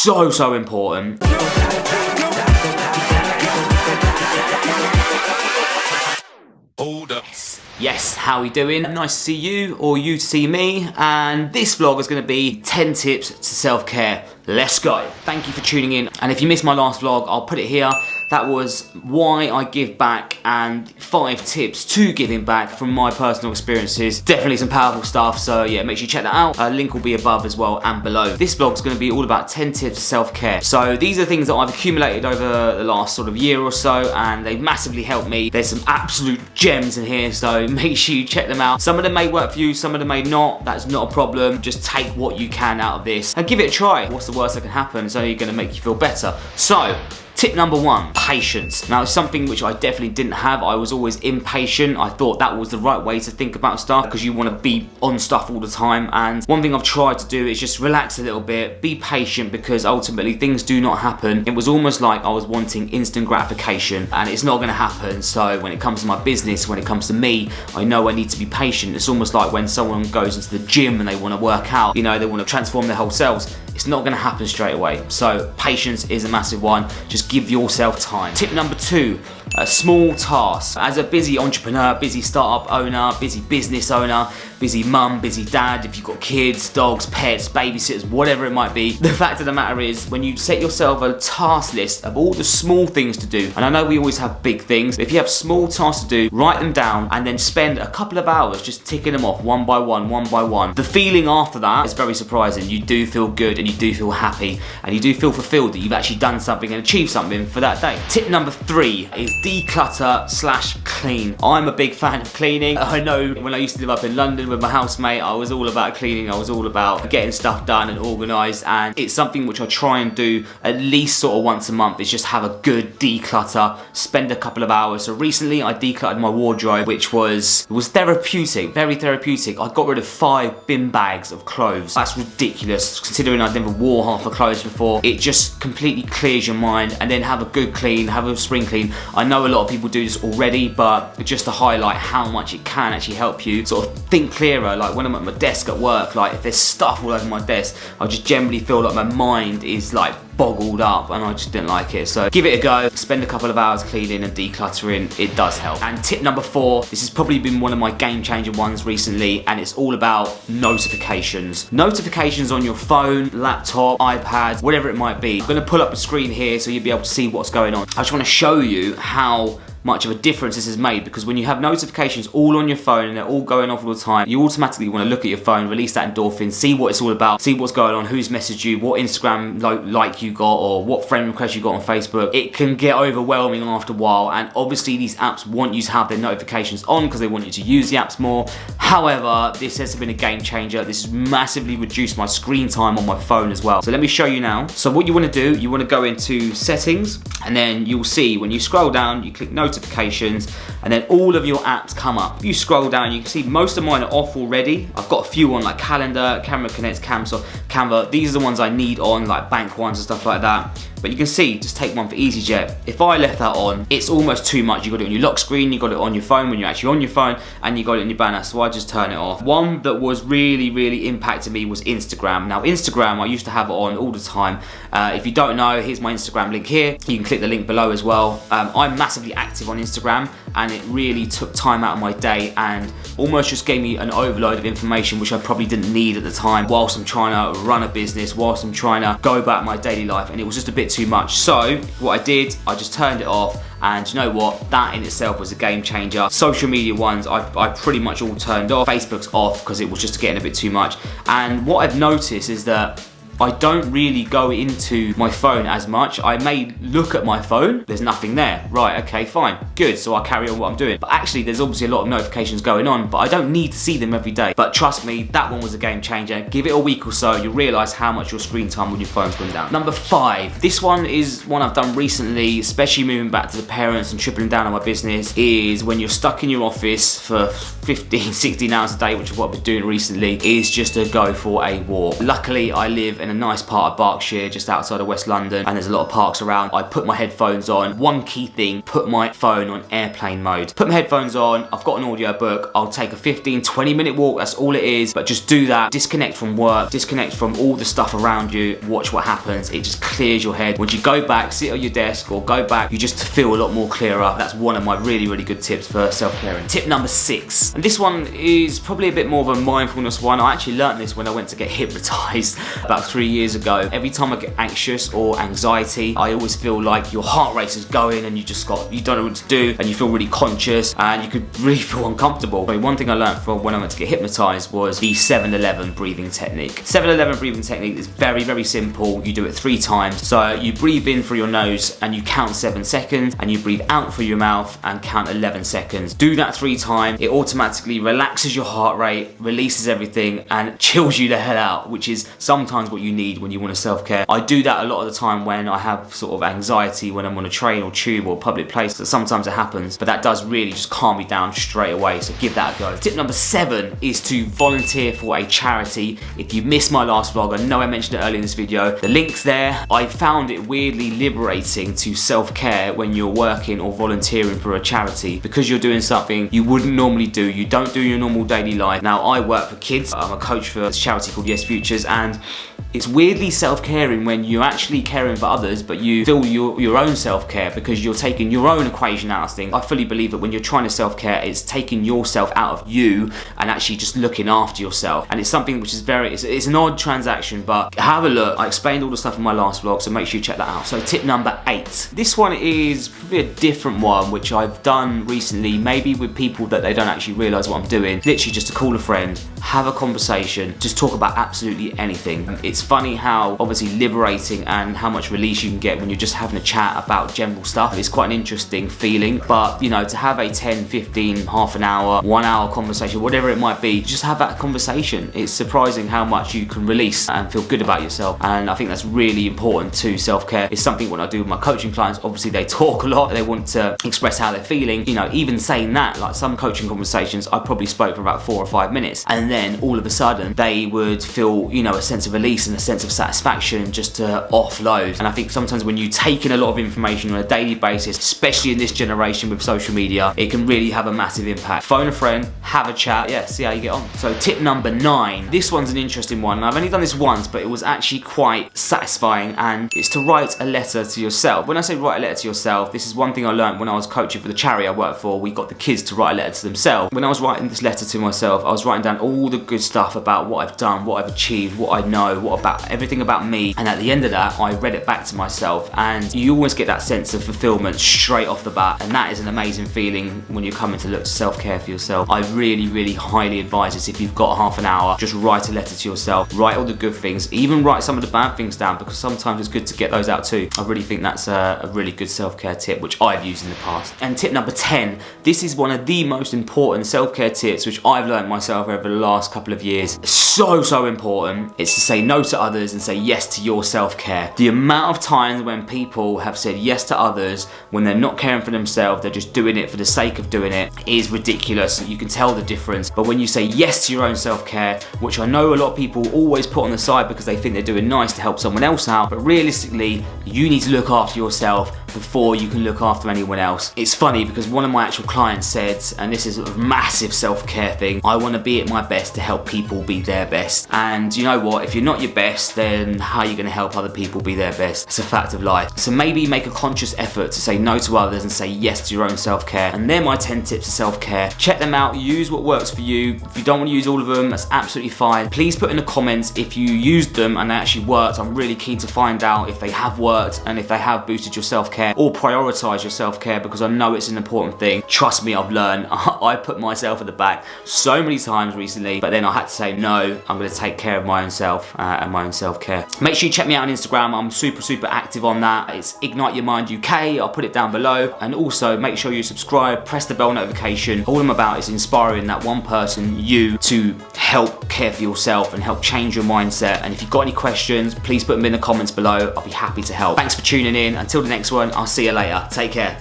so important. Yes, how we doing? Nice to see you, or you to see me, and this vlog is going to be 10 tips to self-care. Let's go. Thank you for tuning in, and if you missed my last vlog, I'll put it here. That was why I give back and 5 tips to giving back from my personal experiences. Definitely some powerful stuff, so yeah, make sure you check that out. Link will be above as well and below. This vlog is going to be all about 10 tips to self-care. So these are things that I've accumulated over the last sort of year or so, and they've massively helped me. There's some absolute gems in here, so make sure you check them out. Some of them may work for you, some of them may not. That's not a problem. Just take what you can out of this and give it a try. What's the worst that can happen? It's only going to make you feel better. So, tip number 1, patience. Now, it's something which I definitely didn't have. I was always impatient. I thought that was the right way to think about stuff because you want to be on stuff all the time. And one thing I've tried to do is just relax a little bit, be patient, because ultimately things do not happen. It was almost like I was wanting instant gratification, and it's not going to happen. So when it comes to my business, when it comes to me, I know I need to be patient. It's almost like when someone goes into the gym and they want to work out, you know, they want to transform their whole selves. It's not going to happen straight away. So patience is a massive one. Just give yourself time. Tip number 2, small tasks. As a busy entrepreneur, busy startup owner, busy business owner, busy mum, busy dad, if you've got kids, dogs, pets, babysitters, whatever it might be, the fact of the matter is when you set yourself a task list of all the small things to do, and I know we always have big things, but if you have small tasks to do, write them down and then spend a couple of hours just ticking them off one by one. The feeling after that is very surprising. You do feel good and you do feel happy and you do feel fulfilled that you've actually done something and achieved something for that day. Tip number 3 is declutter/clean. I'm a big fan of cleaning. I know when I used to live up in London with my housemate, I was all about cleaning. I was all about getting stuff done and organised, and it's something which I try and do at least sort of once a month, is just have a good declutter, spend a couple of hours. So recently I decluttered my wardrobe, which was therapeutic, very therapeutic. I got rid of 5 bin bags of clothes. That's ridiculous considering I'd never wore half the clothes before. It just completely clears your mind, and then have a good clean, have a spring clean. I know a lot of people do this already, but just to highlight how much it can actually help you sort of think clearer. Like when I'm at my desk at work, like if there's stuff all over my desk, I just generally feel like my mind is like boggled up and I just didn't like it. So give it a go, spend a couple of hours cleaning and decluttering, it does help. And tip number 4, this has probably been one of my game changer ones recently, and it's all about notifications. Notifications on your phone, laptop, iPad, whatever it might be. I'm gonna pull up a screen here so you'll be able to see what's going on. I just wanna show you how much of a difference this has made, because when you have notifications all on your phone and they're all going off all the time, you automatically want to look at your phone, release that endorphin, see what it's all about, see what's going on, who's messaged you, what Instagram like you got, or what friend request you got on Facebook. It can get overwhelming after a while, and obviously these apps want you to have their notifications on because they want you to use the apps more. However, this has been a game changer. This has massively reduced my screen time on my phone as well. So let me show you now. So what you want to do, you want to go into settings, and then you'll see when you scroll down, you click notifications, and then all of your apps come up. If you scroll down, you can see most of mine are off already. I've got a few on, like Calendar, Camera Connect, Canva. These are the ones I need on, like bank ones and stuff like that. But you can see, just take one for EasyJet. If I left that on, it's almost too much. You got it on your lock screen, you got it on your phone when you're actually on your phone, and you got it in your banner, so I just turn it off. One that was really impacted me was Instagram. Now Instagram, I used to have it on all the time. If you don't know, here's my Instagram link here. You can click the link below as well. I'm massively active on Instagram, and it really took time out of my day and almost just gave me an overload of information which I probably didn't need at the time, whilst I'm trying to run a business, whilst I'm trying to go about my daily life, and it was just a bit too much. So what I did, I just turned it off, and you know what, that in itself was a game changer. Social media ones, I pretty much all turned off. Facebook's off because it was just getting a bit too much. And what I've noticed is that I don't really go into my phone as much. I may look at my phone, there's nothing there. Right, okay, fine, good, so I'll carry on what I'm doing. But actually, there's obviously a lot of notifications going on, but I don't need to see them every day. But trust me, that one was a game changer. Give it a week or so, you'll realize how much your screen time on your phone's gone down. Number 5, this one is one I've done recently, especially moving back to the parents and tripling down on my business, is when you're stuck in your office for 15, 16 hours a day, which is what I've been doing recently, is just to go for a walk. Luckily, I live in a nice part of Berkshire, just outside of West London, and there's a lot of parks around. I put my headphones on. One key thing, put my phone on airplane mode. Put my headphones on, I've got an audio book, I'll take a 15-20 minute walk, that's all it is, but just do that. Disconnect from work, disconnect from all the stuff around you, watch what happens. It just clears your head. Once you go back, sit on your desk or go back, you just feel a lot more clearer. That's one of my really, really good tips for self-care. Tip number 6, and this one is probably a bit more of a mindfulness one. I actually learned this when I went to get hypnotized about 3 years ago. Every time I get anxious or anxiety, I always feel like your heart rate is going and you don't know what to do, and you feel really conscious and you could really feel uncomfortable. So one thing I learned from when I went to get hypnotized was the 7-11 breathing technique. 7-11 breathing technique is very, very simple. You do it 3 times. So you breathe in through your nose and you count 7 seconds, and you breathe out through your mouth and count 11 seconds. Do that 3 times. It automatically relaxes your heart rate, releases everything, and chills you the hell out, which is sometimes what you need when you want to self-care. I do that a lot of the time when I have sort of anxiety when I'm on a train or tube or public place. So sometimes it happens, but that does really just calm me down straight away. So give that a go. Tip number 7 is to volunteer for a charity. If you missed my last vlog, I know I mentioned it earlier in this video, the link's there. I found it weirdly liberating to self-care when you're working or volunteering for a charity, because you're doing something you wouldn't normally do. You don't do your normal daily life. Now, I work for kids. I'm a coach for this charity called Yes Futures, and it's weirdly self-caring when you're actually caring for others, but you feel your own self-care because you're taking your own equation out of things. I fully believe that when you're trying to self-care, it's taking yourself out of you and actually just looking after yourself. And it's something which is it's an odd transaction, but have a look. I explained all the stuff in my last vlog, so make sure you check that out. So tip number 8. This one is probably a different one, which I've done recently, maybe with people that they don't actually realise what I'm doing. Literally just to call a friend, have a conversation, just talk about absolutely anything. It's funny how obviously liberating and how much release you can get when you're just having a chat about general stuff. It's quite an interesting feeling, but you know, to have a 10, 15, half an hour, 1 hour conversation, whatever it might be, just have that conversation. It's surprising how much you can release and feel good about yourself, and I think that's really important to self-care. It's something when I do with my coaching clients, obviously they talk a lot, they want to express how they're feeling. You know, even saying that, like some coaching conversations, I probably spoke for about 4 or 5 minutes, and then all of a sudden they would feel, you know, a sense of release and a sense of satisfaction just to offload. And I think sometimes when you take in a lot of information on a daily basis, especially in this generation with social media, it can really have a massive impact. Phone a friend, have a chat, yeah, see how you get on. So tip number 9, this one's an interesting one. I've only done this once, but it was actually quite satisfying, and it's to write a letter to yourself. When I say write a letter to yourself, this is one thing I learned when I was coaching for the charity I worked for. We got the kids to write a letter to themselves. When I was writing this letter to myself, I was writing down all the good stuff about what I've done, what I've achieved, what I know, everything about me, and at the end of that I read it back to myself, and you always get that sense of fulfillment straight off the bat, and that is an amazing feeling when you're coming to look to self-care for yourself. I really, really highly advise this. If you've got half an hour, just write a letter to yourself, write all the good things, even write some of the bad things down, because sometimes it's good to get those out too. I really think that's a really good self-care tip, which I've used in the past. And tip number 10, this is one of the most important self-care tips which I've learned myself over the last couple of years. So important. It's to say no to others and say yes to your self-care. The amount of times when people have said yes to others when they're not caring for themselves, they're just doing it for the sake of doing it, is ridiculous. You can tell the difference. But when you say yes to your own self-care, which I know a lot of people always put on the side because they think they're doing nice to help someone else out, but realistically, you need to look after yourself before you can look after anyone else. It's funny because one of my actual clients said, and this is a massive self-care thing, I want to be at my best to help people be their best. And you know what, if you're not your best, then how are you going to help other people be their best? It's a fact of life. So maybe make a conscious effort to say no to others and say yes to your own self-care. And they're my 10 tips to self-care. Check them out, use what works for you. If you don't want to use all of them, that's absolutely fine. Please put in the comments if you used them and they actually worked. I'm really keen to find out if they have worked and if they have boosted your self-care or prioritize your self-care, because I know it's an important thing. Trust me, I've learned. I put myself at the back so many times recently, but then I had to say no, I'm going to take care of my own self and my own self-care. Make sure you check me out on Instagram. I'm super active on that. It's Ignite Your Mind UK. I'll put it down below. And also make sure you subscribe, press the bell notification. All I'm about is inspiring that one person, you, to help care for yourself and help change your mindset. And if you've got any questions, please put them in the comments below. I'll be happy to help. Thanks for tuning in. Until the next one, I'll see you later. Take care.